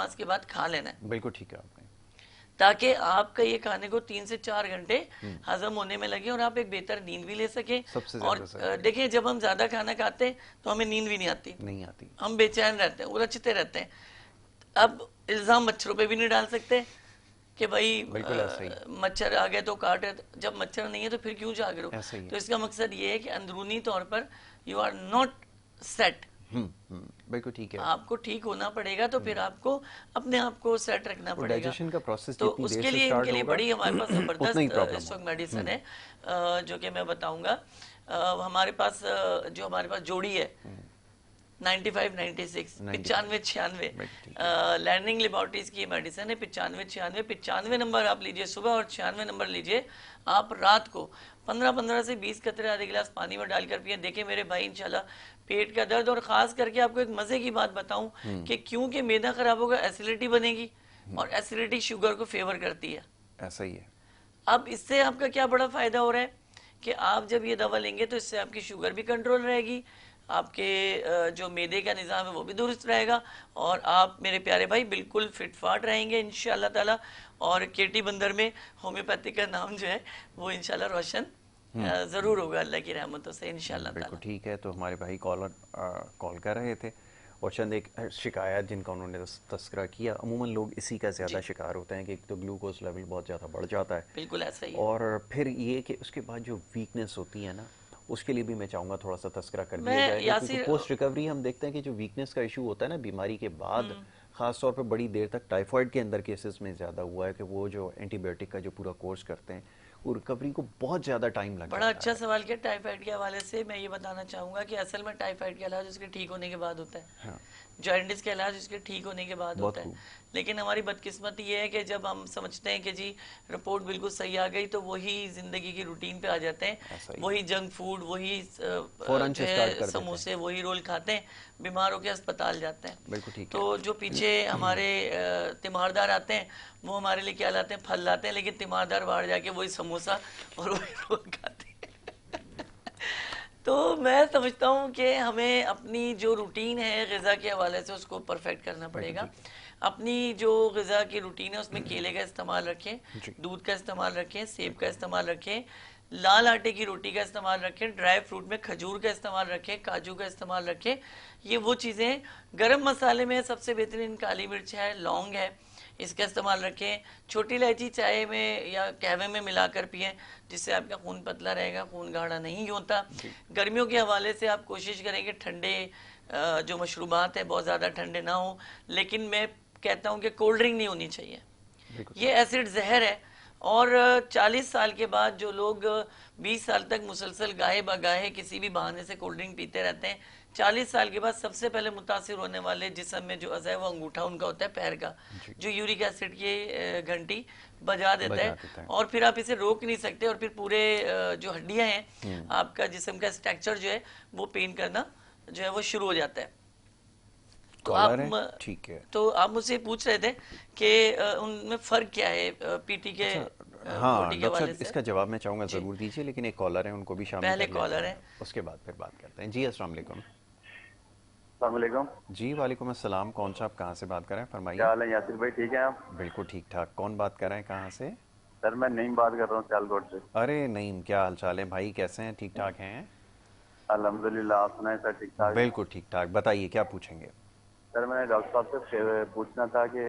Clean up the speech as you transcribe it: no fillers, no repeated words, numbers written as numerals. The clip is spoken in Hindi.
नमाज के बाद खा लेना है, बिल्कुल ठीक है आपने। ताकि आपका ये खाने को 3 से 4 घंटे हजम होने में लगे और आप एक बेहतर नींद भी ले सके। सबसे और ज्यादा जरूरी है। देखिए, जब हम ज्यादा खाना खाते हैं तो हमें नींद भी नहीं आती, नहीं आती। हम बेचैन रहते हैं, उलझते रहते हैं। अब इल्जाम मच्छरों पे भी नहीं डाल सकते कि भाई बिल्कुल ऐसा ही। मच्छर आ गए तो काटे, जब मच्छर नहीं है तो फिर क्यों जाग रहे हो। ऐसा ही है। तो इसका मकसद ये है कि अंदरूनी तौर पर यू आर नॉट सेट, बिल्कुल ठीक है। आपको ठीक होना पड़ेगा, तो फिर आपको अपने आप को सेट रखना और पड़ेगा। डाइजेशन का प्रोसेस तो जितनी देर उसके से लिए स्टार्ट इनके लिए होगा बड़ी हमारे पास उतना ही ज़बरदस्त प्रॉब्लम इस वक्त होगा। मेडिसिन है, जो कि मैं बताऊंगा। हमारे पास जो हमारे पास जोड़ी है 95 96 95। 95 96, बिल्कुल ठीक है। लैंडिंग लेबोरेटरीज की मेडिसिन है। 95 96, 95 नंबर आप लीजिए सुबह और 96 नंबर लीजिए आप रात को। 15 15 से 20 कतरे आधे गिलास पानी में डालकर पिए। देखिए मेरे भाई, इंशाल्लाह पेट का दर्द, और ख़ास करके आपको एक मज़े की बात बताऊं कि क्योंकि मैदा ख़राब होगा एसिडिटी बनेगी, और एसिडिटी शुगर को फेवर करती है। ऐसा ही है। अब इससे आपका क्या बड़ा फ़ायदा हो रहा है कि आप जब ये दवा लेंगे तो इससे आपकी शुगर भी कंट्रोल रहेगी, आपके जो मैदे का निज़ाम है वो भी दुरुस्त रहेगा, और आप मेरे प्यारे भाई बिल्कुल फिट फाट रहेंगे इंशाल्लाह ताला। और केटी बंदर में होम्योपैथी का नाम जो है वो इंशाल्लाह रोशन ज़रूर होगा अल्लाह की रहमतों से इंशाल्लाह बिल्कुल ताला। ठीक है। तो हमारे भाई कॉलर कॉल कर रहे थे, और चंद एक शिकायत जिनका उन्होंने तस्करा किया। अमूमन लोग इसी का ज़्यादा जी शिकार होते हैं कि एक तो ग्लूकोज लेवल बहुत ज़्यादा बढ़ जाता है, बिल्कुल ऐसा ही है। और फिर ये कि उसके बाद जो वीकनेस होती है ना, उसके लिए भी मैं चाहूँगा थोड़ा सा तस्करा कर दिया मैं जाएगा, क्योंकि यासिर पोस्ट रिकवरी हम देखते हैं कि जो वीकनेस का इशू होता है ना बीमारी के बाद, ख़ास तौर पे बड़ी देर तक टाइफाइड के अंदर केसेस में ज़्यादा हुआ है कि वो जो एंटीबायोटिक का जो पूरा कोर्स करते हैं, वो रिकवरी को बहुत ज़्यादा टाइम लग बड़ा जाता अच्छा है। सवाल किया। टाइफाइड के हवाले से मैं ये बताना चाहूँगा कि असल में टाइफाइड का इलाज उसके ठीक होने के बाद होता है, हाँ। जॉइंटिस का इलाज उसके ठीक होने के बाद बहुत होता है। खूब। लेकिन हमारी बदकिस्मती ये है कि जब हम समझते हैं कि जी रिपोर्ट बिल्कुल सही आ गई, तो वही ज़िंदगी की रूटीन पे आ जाते हैं, ऐसा ही है। वही जंक फूड, वही फ़ौरन जो से स्टार्ट है कर देते हैं। समोसे, वही रोल खाते हैं, बीमार होकर अस्पताल जाते हैं। बिल्कुल ठीक तो है। जो पीछे हमारे तीमारदार आते हैं, वो हमारे लिए क्या लाते हैं, फल लाते हैं, लेकिन तीमारदार बाहर जाके वही समोसा और वही रोल खाते हैं। तो मैं समझता हूँ कि हमें अपनी जो रूटीन है ग़िज़ा के हवाले से उसको परफेक्ट करना बिल्कुल पड़ेगा। ठीक है। अपनी जो ग़िज़ा की रूटीन है उसमें केले का इस्तेमाल रखें, जी। दूध का इस्तेमाल रखें, सेब का इस्तेमाल रखें, लाल आटे की रोटी का इस्तेमाल रखें, ड्राई फ्रूट में खजूर का इस्तेमाल रखें, काजू का इस्तेमाल रखें। ये वो चीज़ें। गरम मसाले में सबसे बेहतरीन काली मिर्च है, लौंग है, इसका इस्तेमाल रखें। छोटी इलायची चाय में या कहवे में मिलाकर पिएं, जिससे आपका खून पतला रहेगा, खून गाढ़ा नहीं होता। जी। गर्मियों के हवाले से आप कोशिश करेंगे ठंडे जो मशरूबात है बहुत ज़्यादा ठंडे ना हो, लेकिन मैं कहता हूँ कि कोल्ड ड्रिंक नहीं होनी चाहिए, बिल्कुल ये सही। एसिड जहर है। और 40 साल के बाद जो लोग 20 साल तक मुसलसल गाहे बगाहे किसी भी बहाने से कोल्ड ड्रिंक पीते रहते हैं, 40 साल के बाद सबसे पहले मुतासिर होने वाले जिस्म में जो अज़ा है वो अंगूठा उनका होता है, पैर का, जी। जो यूरिक एसिड की घंटी बजा देता बजा है। देता है। और फिर आप इसे रोक नहीं सकते, और फिर पूरे जो हड्डियां हैं, आपका जिस्म का स्ट्रक्चर जो है वो पेन करना जो है वो शुरू हो जाता है। तो कॉलर है, ठीक है। तो आप मुझसे पूछ रहे थे कि उनमें फ़र्क क्या है पीटी के अच्छा। हाँ बॉडी के डॉक्टर हवाले साहब, से। इसका जवाब मैं चाहूँगा जी ज़रूर दीजिए, लेकिन एक कॉलर है उनको भी शामिल पहले कर लेते कॉलर हैं, है। उसके बाद फिर बात करते हैं। जी अस्सलाम वालेकुम। अस्सलाम वालेकुम। जी वालेकुम अस्सलाम। कौन सा, आप कहाँ से बात कर रहे हैं, क्या फरमाइए। हाल है यासिर भाई, ठीक है आप? बिल्कुल ठीक ठाक। कौन बात कर रहे हैं, कहाँ से? सर मैं नईम बात कर रहा हूँ सियालकोट से। अरे नईम, क्या हाल चाल है भाई, कैसे हैं, ठीक ठाक हैं? अल्हम्दुलिल्लाह, आप सुनाए सर, ठीक ठाक है? बिल्कुल ठीक ठाक। बताइए क्या पूछेंगे। सर मैंने डॉक्टर साहब से पूछना था कि